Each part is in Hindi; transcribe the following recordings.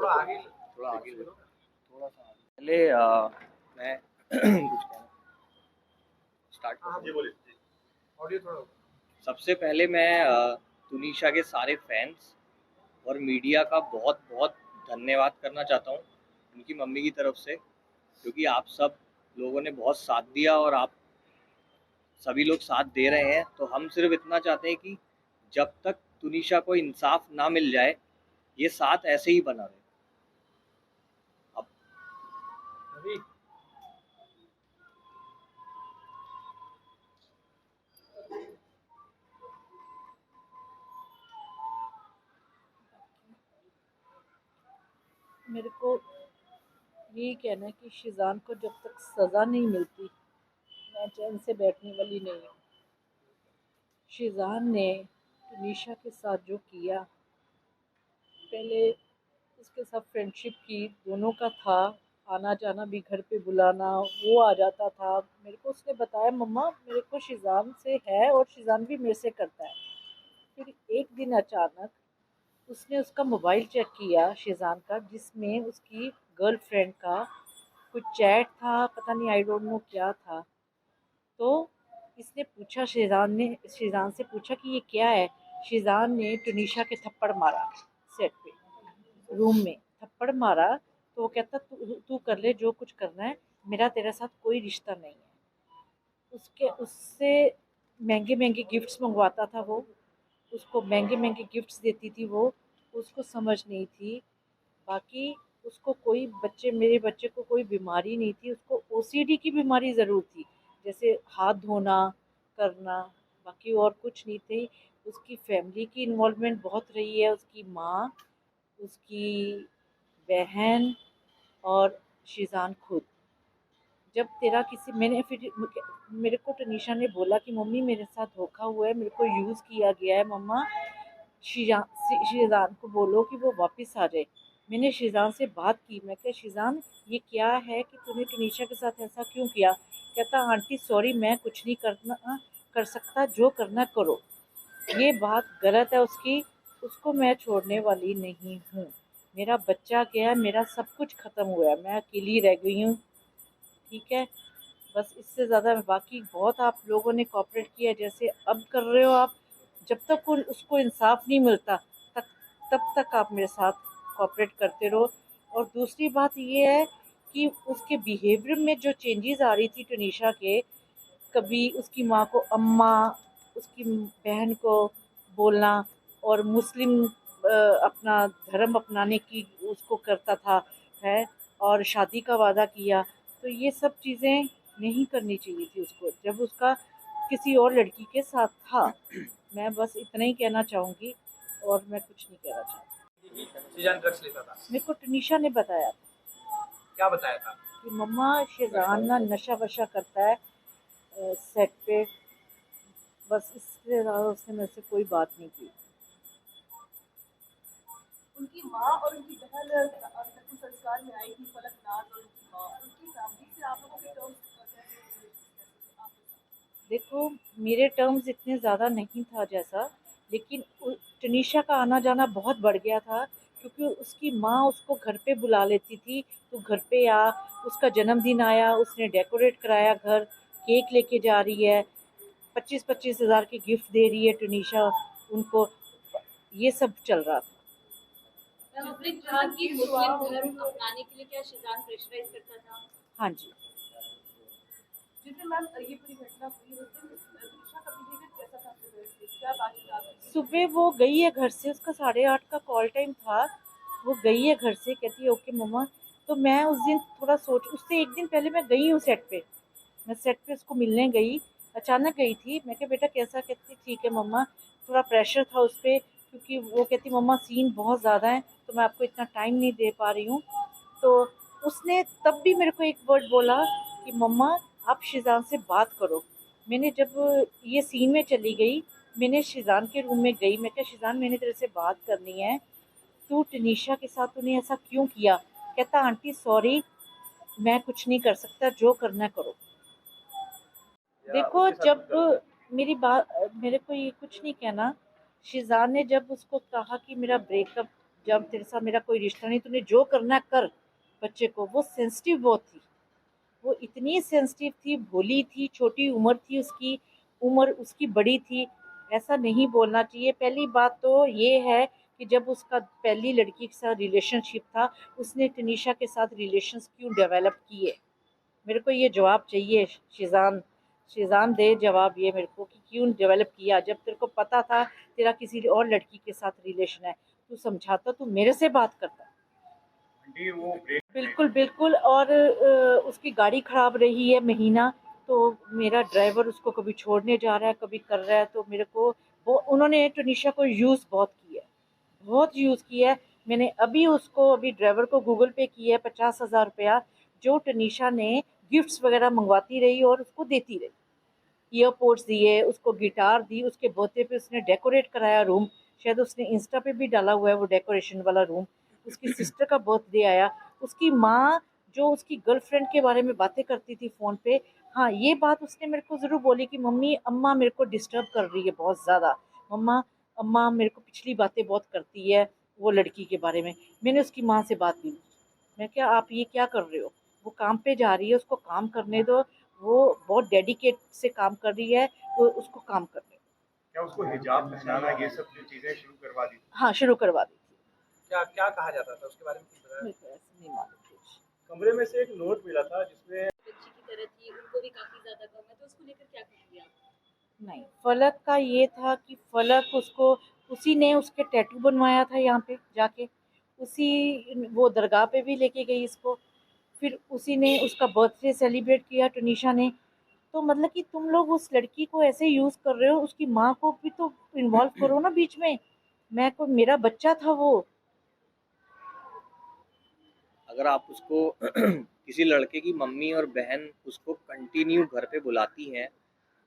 थोड़ा आगे थोड़ा सा आगे। पहले मैं कुछ कहना स्टार्ट करूँ। ऑडियो थोड़ा। सबसे पहले मैं तुनिशा के सारे फैंस और मीडिया का बहुत बहुत धन्यवाद करना चाहता हूँ उनकी मम्मी की तरफ से, क्योंकि आप सब लोगों ने बहुत साथ दिया और आप सभी लोग साथ दे रहे हैं। तो हम सिर्फ इतना चाहते हैं कि जब तक तुनिशा को इंसाफ ना मिल जाए ये साथ ऐसे ही बना रहे। अब अभी मेरे को यही कहना है कि शिजान को जब तक सज़ा नहीं मिलती मैं चैन से बैठने वाली नहीं हूँ। शिजान ने तुनिशा के साथ जो किया, पहले उसके साथ फ्रेंडशिप की, दोनों का था, आना जाना भी, घर पे बुलाना, वो आ जाता था। मेरे को उसने बताया मम्मा मेरे को शिजान से है और शिजान भी मेरे से करता है। फिर एक दिन अचानक उसने उसका मोबाइल चेक किया शिजान का, जिसमें उसकी गर्लफ्रेंड का कुछ चैट था, पता नहीं आई डोंट नो क्या था। तो इसने पूछा, शिजान से पूछा कि ये क्या है। शिजान ने तुनिशा के थप्पड़ मारा, सेट पे रूम में थप्पड़ मारा। तो वो कहता तू तू कर ले जो कुछ करना है, मेरा तेरे साथ कोई रिश्ता नहीं है। उससे महंगे महंगे गिफ्ट्स मंगवाता था वो, उसको महंगे महंगे गिफ्ट्स देती थी वो। उसको समझ नहीं थी। बाकी उसको कोई मेरे बच्चे को कोई बीमारी नहीं थी, उसको ओसीडी की बीमारी ज़रूर थी, जैसे हाथ धोना करना, बाकी और कुछ नहीं थी। उसकी फैमिली की इन्वॉल्वमेंट बहुत रही है, उसकी माँ, उसकी बहन और शिजान खुद। जब तेरा किसी मैंने फिर मेरे को तनीशा ने बोला कि मम्मी मेरे साथ धोखा हुआ है, मेरे को यूज़ किया गया है मम्मा, शिजान को बोलो कि वो वापस आ जाए। मैंने शिजान से बात की, मैं क्या शिजान ये क्या है कि तूने तनीशा के साथ ऐसा क्यों किया। कहता आंटी सॉरी मैं कुछ नहीं कर सकता, जो करना करो। ये बात गलत है उसकी, उसको मैं छोड़ने वाली नहीं हूँ। मेरा बच्चा गया, मेरा सब कुछ ख़त्म हुआ है, मैं अकेली रह गई हूँ। ठीक है, बस इससे ज़्यादा बाकी बहुत आप लोगों ने कॉपरेट किया जैसे अब कर रहे हो आप। जब तक उसको इंसाफ नहीं मिलता तक तब तक आप मेरे साथ कॉपरेट करते रहो। और दूसरी बात ये है कि उसके बिहेवियर में जो चेंजेस आ रही थी तनीशा के, कभी उसकी माँ को अम्मा, उसकी बहन को बोलना, और मुस्लिम अपना धर्म अपनाने की उसको करता था है, और शादी का वादा किया। तो ये सब चीज़ें नहीं करनी चाहिए थी उसको जब उसका किसी और लड़की के साथ था। मैं बस इतना ही कहना चाहूँगी और मैं कुछ नहीं कहना चाहूँगी। शिजान ड्रग्स लेता था। मेरे को तनीशा ने बताया क्या बताया था? कि मम्मा शिजान ना नशा वशा करता है सेट पे। बस इससे ज़्यादा उसने मेरे से कोई बात नहीं की। उनकी माँ और उनकी बहन अंतिम संस्कार में आई थी, फलक नाज और उनकी माँ, उनकी फैमिली से आप लोगों के टर्म्स देखो मेरे टर्म्स इतने ज़्यादा नहीं था जैसा, लेकिन तनीशा का आना जाना बहुत बढ़ गया था, क्योंकि उसकी माँ उसको घर पे बुला लेती थी, तो घर पे आ, उसका जन्मदिन आया, उसने डेकोरेट कराया घर, केक लेके जा रही है, 25-25 हज़ार के गिफ्ट दे रही है तनीशा उनको, ये सब चल रहा था। आपने कहा कि मुस्लिम धर्म अपनाने के लिए क्या शिजान प्रेशराइज करता था? हाँ जी। जिस दिन मैम ये पूरी घटना हुई उस दिन तनीशा का बिहेवियर कैसा था सुबह से? क्या बातचीत आपकी? सुबह वो गई है घर से, उसका 8:30 का कॉल टाइम था, वो गई है घर से, कहती है ओके मम्मा। तो मैं उस दिन थोड़ा उससे एक दिन पहले मैं गई हूँ सेट पे, मैं सेट पे उसको मिलने गई, अचानक गई थी। मैं कहा बेटा कैसा, कहती ठीक है मम्मा, थोड़ा प्रेशर था उस पर, क्योंकि वो कहती मम्मा सीन बहुत ज़्यादा है तो मैं आपको इतना टाइम नहीं दे पा रही हूँ। तो उसने तब भी मेरे को एक वर्ड बोला कि मम्मा आप शिजान से बात करो। मैंने जब ये सीन में चली गई, मैंने शिजान के रूम में गई, मैं क्या शिजान मैंने तेरे से बात करनी है, तू तनीशा के साथ तूने ऐसा क्यों किया। कहता आंटी सॉरी मैं कुछ नहीं कर सकता, जो करना करो। देखो जब मेरी बात, मेरे को ये कुछ नहीं कहना, शिजान ने जब उसको कहा कि मेरा ब्रेकअप, जब तेरे साथ मेरा कोई रिश्ता नहीं, तूने जो करना है कर बच्चे को। वो सेंसिटिव बहुत थी, वो इतनी सेंसिटिव थी, भोली थी, छोटी उम्र थी उसकी, उम्र उसकी बड़ी थी। ऐसा नहीं बोलना चाहिए। पहली बात तो ये है कि जब उसका पहली लड़की के साथ रिलेशनशिप था, उसने तनीषा के साथ रिलेशंस क्यों डेवलप किए? मेरे को ये जवाब चाहिए। शिजान शिजान दे जवाब ये मेरे को कि क्यों डेवलप किया, जब तेरे को पता था तेरा किसी और लड़की के साथ रिलेशन है। तू समझाता, तू मेरे से बात करता। आंटी वो ब्रेक बिल्कुल बिल्कुल। और उसकी गाड़ी ख़राब रही है महीना, तो मेरा ड्राइवर उसको कभी छोड़ने जा रहा है, कभी कर रहा है। तो मेरे को वो उन्होंने टनीशा को यूज़ बहुत किया है, बहुत यूज़ किया है। मैंने अभी ड्राइवर को गूगल पे किया है 50,000 रुपया, जो टनीशा ने गिफ्ट्स वगैरह मंगवाती रही और उसको देती रही। ईयरपोड्स दिए, उसको गिटार दी, उसके बर्थडे पे उसने डेकोरेट कराया रूम। शायद उसने इंस्टा पे भी डाला हुआ है वो डेकोरेशन वाला रूम। उसकी सिस्टर का बर्थडे आया, उसकी माँ जो उसकी गर्लफ्रेंड के बारे में बातें करती थी फ़ोन पे, हाँ ये बात उसने मेरे को ज़रूर बोली कि मम्मी अम्मा मेरे को डिस्टर्ब कर रही है बहुत ज़्यादा, मम्मा अम्मा मेरे को पिछली बातें बहुत करती है वो लड़की के बारे में। मैंने उसकी माँ से बात की, मैं क्या आप ये क्या कर रहे हो? वो काम पे जा रही है, उसको काम करने दो। वो बहुत डेडिकेट से काम कर रही है, तो उसको काम करने दो। क्या उसको हिजाब पहनाना ये सब जो चीजें शुरू करवा दी थी? हाँ, शुरू करवा दी थी। क्या क्या कहा जाता था उसके बारे में कुछ बताया? मेरे को ऐसे नहीं मालूम कुछ। कमरे में से एक नोट मिला था जिसमें बच्ची की तरह थी, उनको भी काफ़ी ज़्यादा कम है, तो उसको लेकर क्या कहेंगे आप? नहीं, फलक का ये था कि फलक उसको, उसी ने उसके टैटू बनवाया था यहाँ पे जाके, उसी वो दरगाह पे भी लेके गई इसको, फिर उसी ने उसका बर्थडे सेलिब्रेट किया टनीशा ने। तो मतलब कि तुम लोग उस लड़की को ऐसे यूज़ कर रहे हो, उसकी माँ को भी तो इन्वॉल्व करो ना बीच में। मैं को मेरा बच्चा था वो। अगर आप उसको किसी लड़के की मम्मी और बहन उसको कंटिन्यू घर पे बुलाती हैं,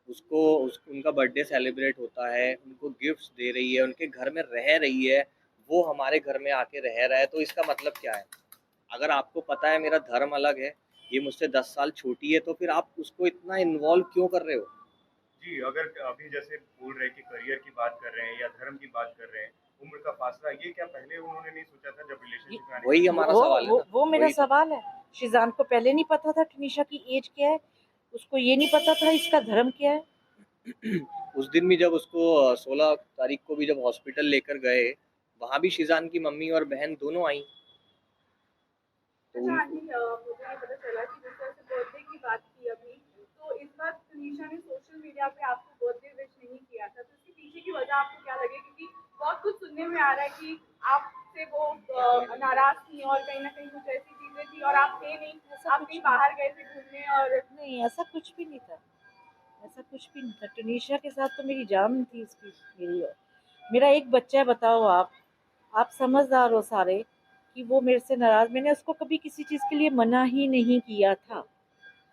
उनका बर्थडे सेलिब्रेट होता है, उनको गिफ्ट्स दे रही है, उनके घर में रह रही है, वो हमारे घर में आके रह रहा है, तो इसका मतलब क्या है? अगर आपको पता है मेरा धर्म अलग है, ये मुझसे 10 साल छोटी है, तो फिर आप उसको इतना इन्वॉल्व क्यों कर रहे हो? जी, अगर अभी जैसे बोल रहे हैं कि करियर की बात कर रहे हैं या धर्म की बात कर रहे हैं, उम्र का फासला, ये क्या पहले उन्होंने नहीं सोचा था जब रिलेशनशिप में आने वही की हमारा वो सवाल है ना, वो मेरा वही तो। सवाल है। शिजान को पहले नहीं पता था टनीशा की एज क्या है, उसको ये नहीं पता था इसका धर्म क्या है। उस दिन भी जब उसको 16 तारीख को भी जब हॉस्पिटल लेकर गए, वहाँ भी शिजान की मम्मी और बहन दोनों आई, तो अच्छा उनको आंटी, मुझे ये पता चला कि जिस तरह से बर्थडे की बात की अभी, तो इस बार तनीषा ने सोशल मीडिया पे आपको बर्थडे विश नहीं किया था, तो इसके पीछे की वजह आपको क्या लगे? क्योंकि बहुत कुछ सुनने में आ रहा है कि आपसे वो नाराज थी और कहीं ना कहीं कुछ ऐसी चीजें थी और आप थे नहीं, ऐसा आप कुछ कहीं नहीं, बाहर गए थे घूमने और नहीं ऐसा कुछ भी नहीं था, ऐसा कुछ भी नहीं था। टनीशा के साथ तो मेरी जान थी उसकी, मेरी और मेरा एक बच्चा है। बताओ आप समझदार हो सारे कि वो मेरे से नाराज़, मैंने उसको कभी किसी चीज़ के लिए मना ही नहीं किया था,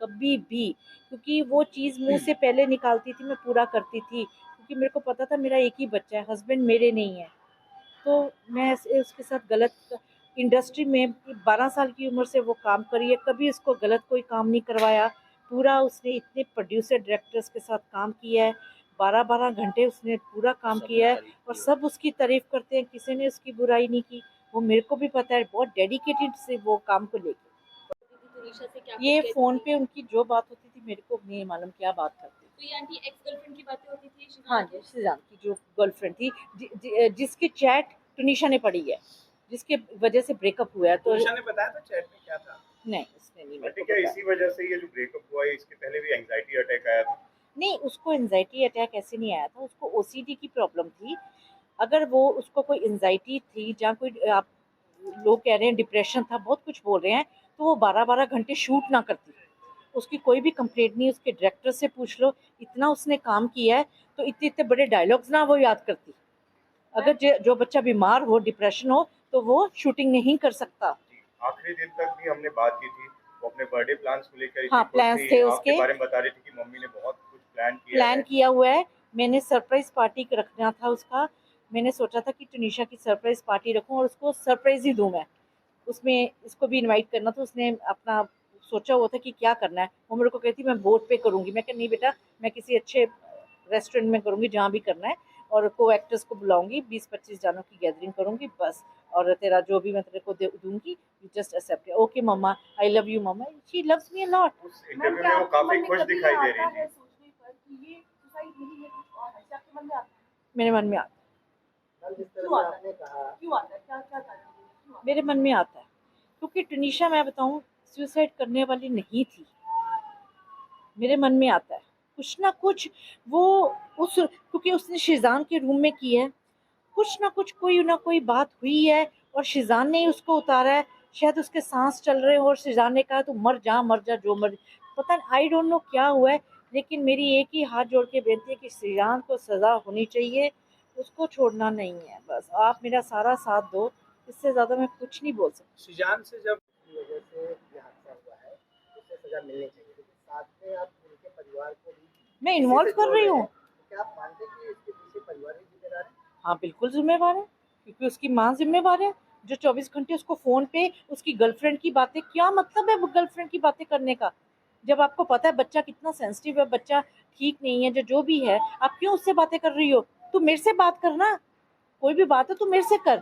कभी भी। क्योंकि वो चीज़ मुंह से पहले निकालती थी, मैं पूरा करती थी, क्योंकि मेरे को पता था मेरा एक ही बच्चा है, हस्बैंड मेरे नहीं है। तो मैं उसके साथ गलत, इंडस्ट्री में 12 साल की उम्र से वो काम करी है, कभी उसको गलत कोई काम नहीं करवाया। पूरा उसने इतने प्रोड्यूसर डायरेक्टर्स के साथ काम किया है, 12-12 घंटे उसने पूरा काम सबने किया है, तारीफ और की सब उसकी तारीफ़ करते हैं, किसी ने उसकी बुराई नहीं की। वो मेरे को भी पता है, बहुत डेडिकेटेड से वो काम को लेके। दीदी तुनिशा से क्या कुछ ये कहती फ़ोन थी? पे उनकी जो बात होती थी मेरे को नहीं मालूम क्या बात करती थी। तो ये आंटी एक्स गर्लफ्रेंड की बातें होती थी हाँ शिजान जी, के? शिजान की जो गर्लफ्रेंड थी, जिसकी चैट टुनिशा ने पढ़ी है, जिसके वजह से ब्रेकअप हुआ है। तो तनीषा ने बताया था चैट में क्या था? नहीं, उसने नहीं मेरे आंटी को क्या बताया। इसी वजह से ये जो ब्रेकअप हुआ है, इसके पहले भी एंग्जाइटी अटैक आया था? नहीं, उसको एंजाइटी अटैक ऐसे नहीं आया था, उसको ओसीडी की प्रॉब्लम थी। अगर वो उसको कोई एंजाइटी थी, जहाँ कोई आप लोग कह रहे हैं डिप्रेशन था, बहुत कुछ बोल रहे हैं, तो वो 12-12 घंटे शूट ना करती। उसकी कोई भी कंप्लेंट नहीं, उसके डायरेक्टर से पूछ लो, इतना उसने काम किया है, तो इतने इतने बड़े डायलॉग्स ना वो याद करती। अगर जो बच्चा बीमार हो, डिप्रेशन हो, तो वो शूटिंग नहीं कर सकता। जी, आखिरी दिन तक भी हमने बात की थी, वो अपने बर्थडे प्लान्स को लेकर हाँ, इतनी खुश प्लान्स थी, थे आपके उसके, बारे में बता रही थी कि मम्मी ने बहुत कुछ प्लान किया हुआ है। मैंने सरप्राइज़ पार्टी रखना था उसका। मैंने सोचा था कि टुनिशा की सरप्राइज़ पार्टी रखूं और उसको सरप्राइज़ ही दूं मैं। उसमें इसको भी इनवाइट करना था, उसने अपना सोचा हुआ था कि क्या करना है। वो मेरे को कहती मैं बोट पे करूँगी, मैं कहा नहीं बेटा, मैं किसी अच्छे रेस्टोरेंट में करूँगी जहाँ भी करना है। और को एक्टर्स को बुलाऊंगी, 20-25 जानों की गैदरिंग करूंगी बस, और तेरा जो भी मैं तेरे को दूंगी you just accept. Okay mumma, I love you mumma, she loves me a lot. उस इंटरव्यू में वो काफी खुश दिखाई दे रही थी। सोचने पर कि ये सुसाइड नहीं है कुछ और है, क्या आपके मन में आता है? मेरे मन में आता है। क्यों आता है? क्यों आता है? क्या क्या कारण है? क्यों आता है? मेरे मन में आता है क्योंकि टनीशा, मैं बताऊं, सुसाइड करने वाली नहीं थी। मेरे मन में आता है कुछ ना कुछ, वो उस क्योंकि उसने शिजान के रूम में की है, कुछ ना कुछ कोई ना कोई बात हुई है और शिजान ने ही उसको उतारा है। शायद उसके सांस चल रहे हो और शिजान ने कहा तू मर जा जो मर, पता नहीं, आई डोंट नो क्या हुआ है। लेकिन मेरी एक ही हाथ जोड़ के बेनती है कि शिजान को सज़ा होनी चाहिए, उसको छोड़ना नहीं है। बस आप मेरा सारा साथ दो, इससे ज़्यादा मैं कुछ नहीं बोल सकती। शिजान से जब की वजह से ये हादसा हुआ है, उसे सजा मिलनी चाहिए, लेकिन साथ में आप उनके परिवार को भी मैं इसी इन्वॉल्व से कर जोड़ रही रहे हूँ। हैं। तो क्या आप मानते हैं कि इसके पीछे परिवार ही जिम्मेदार है? हाँ बिल्कुल जिम्मेवार है, क्योंकि उसकी माँ जिम्मेवार है जो 24 घंटे उसको फ़ोन पे उसकी गर्लफ्रेंड की बातें, क्या मतलब है गर्लफ्रेंड की बातें करने का, जब आपको पता है बच्चा कितना सेंसिटिव है, बच्चा ठीक नहीं है, जो भी है, आप क्यों उससे बातें कर रही हो? तू मेरे से बात करना, कोई भी बात है तू मेरे से कर।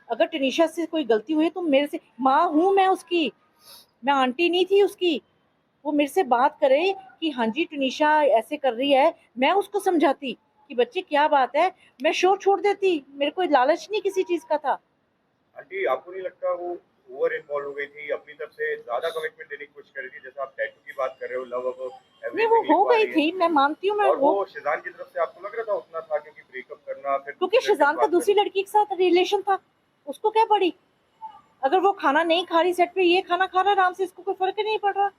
अगर टनीशा से कोई गलती हुई है तो मेरे से, माँ हूँ मैं उसकी, मैं आंटी नहीं थी उसकी। वो मेरे से बात करे कि हाँ जी टनीशा ऐसे कर रही है, मैं उसको समझाती कि बच्चे क्या बात है, मैं शो छोड़ देती, मेरे को लालच नहीं किसी चीज़ का था। आंटी, आपको नहीं लगता वो ओवर इन्वॉल्व हो गई थी, अपनी तरफ से ज्यादा कमिटमेंट देने की कोशिश कर रही थी? जैसे आप टैटू की बात कर रहे हो, लव अबव नहीं वो एवरीथिंग हो लिखवा गई रही है, थी, मैं मानती हूँ, मैं और वो वो शिजान की तरफ से आपको लग रहा था उतना था? क्योंकि ब्रेकअप करना, फिर क्योंकि दूसरी लड़की शिजान से का बात दूसरी करना। लड़की के साथ रिलेशन था, उसको क्या पड़ी? अगर वो खाना नहीं खा रही सेट पे, ये खाना खा रहा आराम से, इसको कोई फर्क ही नहीं पड़ रहा,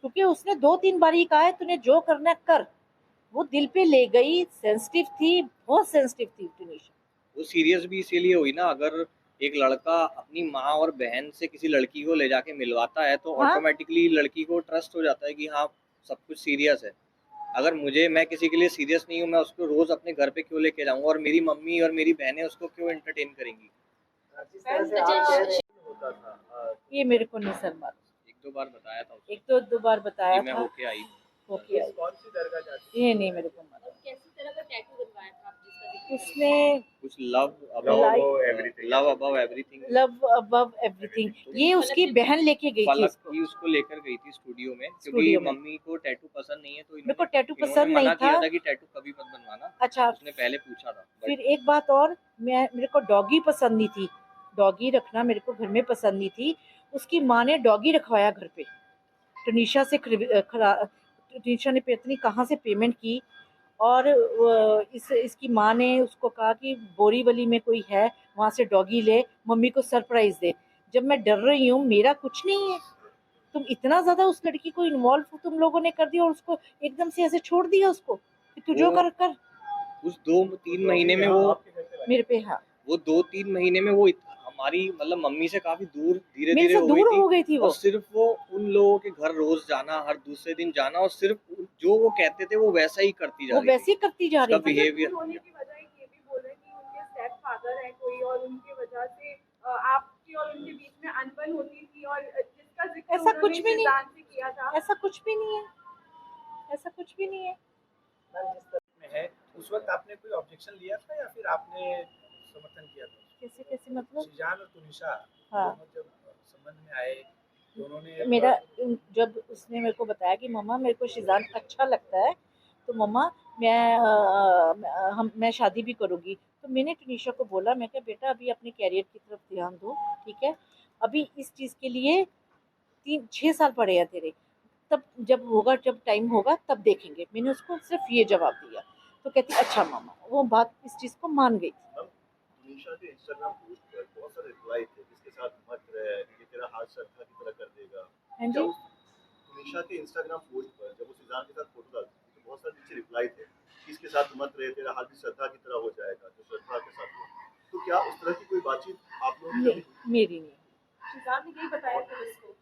क्योंकि उसने 2-3 बार ही कहा है तूने जो करना है कर। वो दिल पे ले गई, सेंसिटिव थी, बहुत सेंसिटिव थी टनीशा। वो सीरियस भी इसीलिए हुई ना, अगर एक लड़का अपनी माँ और बहन से किसी लड़की को ले जाके मिलवाता है तो हाँ? ऑटोमेटिकली लड़की को ट्रस्ट हो जाता है कि हाँ सब कुछ सीरियस है। अगर मैं किसी के लिए सीरियस नहीं हूँ, मैं उसको रोज अपने घर पे क्यों लेके जाऊंगा, और मेरी मम्मी और मेरी बहनें उसको क्यों एंटरटेन करेंगी? जिस तरह से आप कह रहे हैं होता था, ये मेरे को नहीं सर मालूम, 1-2 बार बताया था उसको एक तो 2 बार बताया कि मैं था, होके आई। होके आई, कौन सी दरगाह जाती ये नहीं मेरे को मालूम। और कैसी तरह का टैटू बनवाया था आप जिसका जिक्र कर रहे हैं? उसने कुछ love love above above everything. Love above everything love above everything, ये उसकी बहन लेके गई थी फलक उसको ही उसको लेकर गई थी स्टूडियो में, क्योंकि स्टूडियो में। मम्मी को टैटू पसंद नहीं है, तो मेरे को टैटू इन्होंने पसंद नहीं मना किया था। था कि टैटू कभी मत बनवाना। अच्छा, उसने पहले पूछा था फिर एक बात और, मेरे को डॉगी पसंद नहीं थी, डॉगी रखना मेरे को घर में पसंद नहीं थी। उसकी माँ ने डॉगी रखवाया घर पे, टनीशा से टनीशा ने पता नहीं कहाँ से पेमेंट की, और इसकी माँ ने उसको कहा कि बोरीवली में कोई है वहाँ से डॉगी ले, मम्मी को सरप्राइज दे। जब मैं डर रही हूँ, मेरा कुछ नहीं है, तुम इतना ज़्यादा उस लड़की को इन्वॉल्व तुम लोगों ने कर दिया और उसको एकदम से ऐसे छोड़ दिया उसको कि तू जो कर कर। उस 2-3 महीने में वो मेरे पे, हाँ, वो 2-3 महीने में वो हमारी मतलब मम्मी से काफी दूर धीरे मेरे धीरे से हो दूर हो गई गई थी, थी वो। और सिर्फ वो उन लोगों के घर रोज जाना, हर दूसरे दिन जाना, और सिर्फ जो वो कहते थे वो वैसा ही करती जा वो रही वैसे थी। ही करती जा रही उसका थी। बिहेवियर होने की वजह ये भी बोल रहे हैं कि उनके स्टेप फादर है कोई, और उनकी वजह से आपकी और उनके बीच में अनबन होती थी, और जिसका जिक्र ऐसा उन्होंने कुछ भी नहीं, शिजान से किया था। ऐसा कुछ भी नहीं है, ऐसा कुछ भी नहीं है। मैम जिस तरह में है, उस वक्त आपने कोई ऑब्जेक्शन लिया था या फिर आपने समर्थन किया था? कैसे कैसे मतलब? शिजान और तुनिशा हाँ। दोनों जब संबंध में आए, दोनों ने मेरा, जब उसने मेरे को बताया कि मम्मा मेरे को शिजान अच्छा लगता है, तो मम्मा मैं शादी भी करूँगी, तो मैंने टनीशा को बोला, मैं क्या बेटा अभी अपने कैरियर की तरफ ध्यान दो, ठीक है, अभी इस चीज़ के लिए 3-6 साल पड़े हैं तेरे, तब जब होगा, जब टाइम होगा तब देखेंगे। मैंने उसको सिर्फ ये जवाब दिया, तो कहती अच्छा मामा, वो बात इस चीज़ को मान गई थी। तुनिशा के इंस्टाग्राम पोस्ट पर बहुत सारे रिप्लाई थे, जिसके साथ मत रहे, ये तेरा हाथ श्रद्धा की तरह कर देगा। हाँ जी, तुनिशा के इंस्टाग्राम पोस्ट पर जब वो सिजान के साथ फोटो डालती थी तो बहुत सारे नीचे रिप्लाई थे कि इसके साथ मत रहे, तेरा हाथ भी श्रद्धा की तरह हो जाएगा, जो श्रद्धा के साथ हुआ। तो क्या उस तरह की कोई बातचीत आप लोगों की नहीं, मेरी नहीं। शिजान ने यही बताया पुलिस को,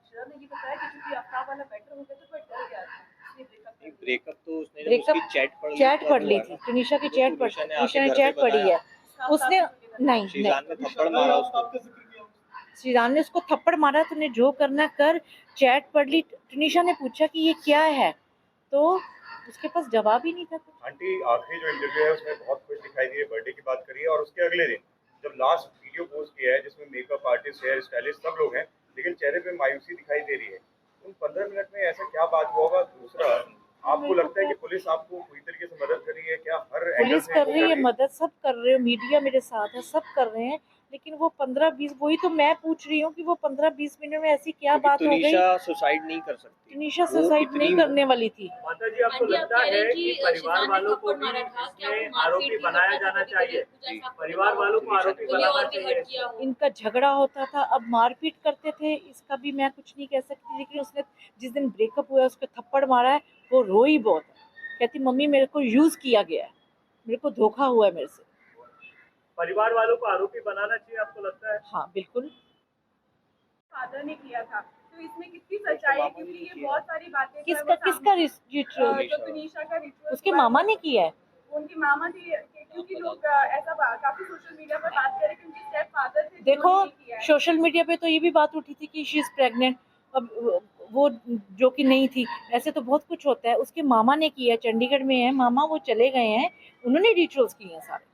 शिजान ने ये बताया कि क्योंकि आफ्ताब वाला बेटर हो गया तो कोई डर गया था, इसलिए ब्रेकअप तो उसने जब ब्रेकअप उसकी चैट पढ़ ली थी, टनीशा की चैट पढ़, टनीशा ने चैट पढ़ी है, उसने नहीं, शिजान ने थप्पड़ मारा उसको, श्रीजान ने उसको थप्पड़ मारा, तूने जो करना कर, चैट पढ़ ली। टनीशा ने पूछा कि ये क्या है, तो उसके पास जवाब ही नहीं था कुछ। आंटी आखिरी जो इंटरव्यू है उसमें बहुत खुश दिखाई दी है, बर्थडे की बात करी है, और उसके अगले दिन जब लास्ट वीडियो पोस्ट किया है जिसमें मेकअप आर्टिस्ट, हेयर स्टाइलिस्ट सब लोग हैं, लेकिन चेहरे पे मायूसी दिखाई दे रही है। उन 15 मिनट में ऐसा क्या बात हुआ होगा? दूसरा, आपको लगता है कि पुलिस आपको पूरी तरीके से मदद कर रही है क्या? हर एंगल पुलिस से कर रही है मदद, सब कर रहे हैं, मीडिया मेरे साथ है, सब कर रहे हैं, लेकिन वो 15-20, वही तो मैं पूछ रही हूँ कि वो 15-20 मिनट में ऐसी क्या बात हो गई? तुनिशा सुसाइड नहीं कर सकती, तुनिशा वो सुसाइड इतनी- नहीं करने वाली थी। माता जी, आपको आंटी, आप लगता कह रहे है हैं कि कि परिवार शिजान ने वालों को थप्पड़ भी मारा था, क्या वो इसमें मारपीट आरोपी भी बनाया करता था जाना कभी-कभी? चाहिए? कुछ ऐसा आपको परिवार लगा? वालों को आरोपी कोई बनाना और भी चाहिए। हर्ट किया हो? इनका झगड़ा होता था, अब मारपीट करते थे, इसका भी मैं कुछ नहीं कह सकती, लेकिन उसने जिस दिन ब्रेकअप हुआ उसको थप्पड़ मारा है, वो रोई बहुत है, कहती मम्मी मेरे को यूज किया गया है, मेरे को धोखा हुआ है मेरे से। परिवार वालों को आरोपी बनाना चाहिए, आपको लगता है? हाँ बिल्कुल। फादर ने किया था, तो इसमें कितनी सच्चाई है? क्योंकि ये बहुत सारी बातें जो है किसका वो किसका सामने- रिचुअल? जो तुनिशा का रिचुअल उसके मामा ने किया है। उनकी मामा थी, क्योंकि लोग ऐसा काफी सोशल मीडिया पर बात कर रहे हैं कि उनके स्टेप फादर थे देखो जिन्होंने ये किया है। सोशल मीडिया पे तो ये भी बात उठी थी कि शी इज प्रेग्नेंट, अब वो जो कि नहीं थी, ऐसे तो बहुत कुछ होता है। उसके मामा ने किया है, चंडीगढ़ में है मामा, वो चले गए हैं, उन्होंने रिचुअल्स किए हैं सारे।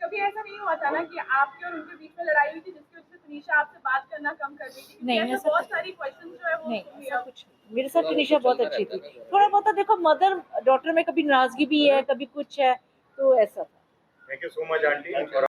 कभी ऐसा नहीं हुआ था ना कि आपके और उनके बीच में लड़ाई हुई थी जिसकी वजह से तुनिशा आपसे बात करना कम कर दी थी? नहीं, ऐसे ऐसा बहुत कुछ- सारी क्वेश्चन जो है वो नहीं ऐसा कुछ नहीं, मेरे साथ तुनिशा बहुत अच्छी थी। थोड़ा बहुत देखो मदर डॉटर में कभी नाराजगी भी है, कभी कुछ है, तो ऐसा था। Thank you so much aunty. और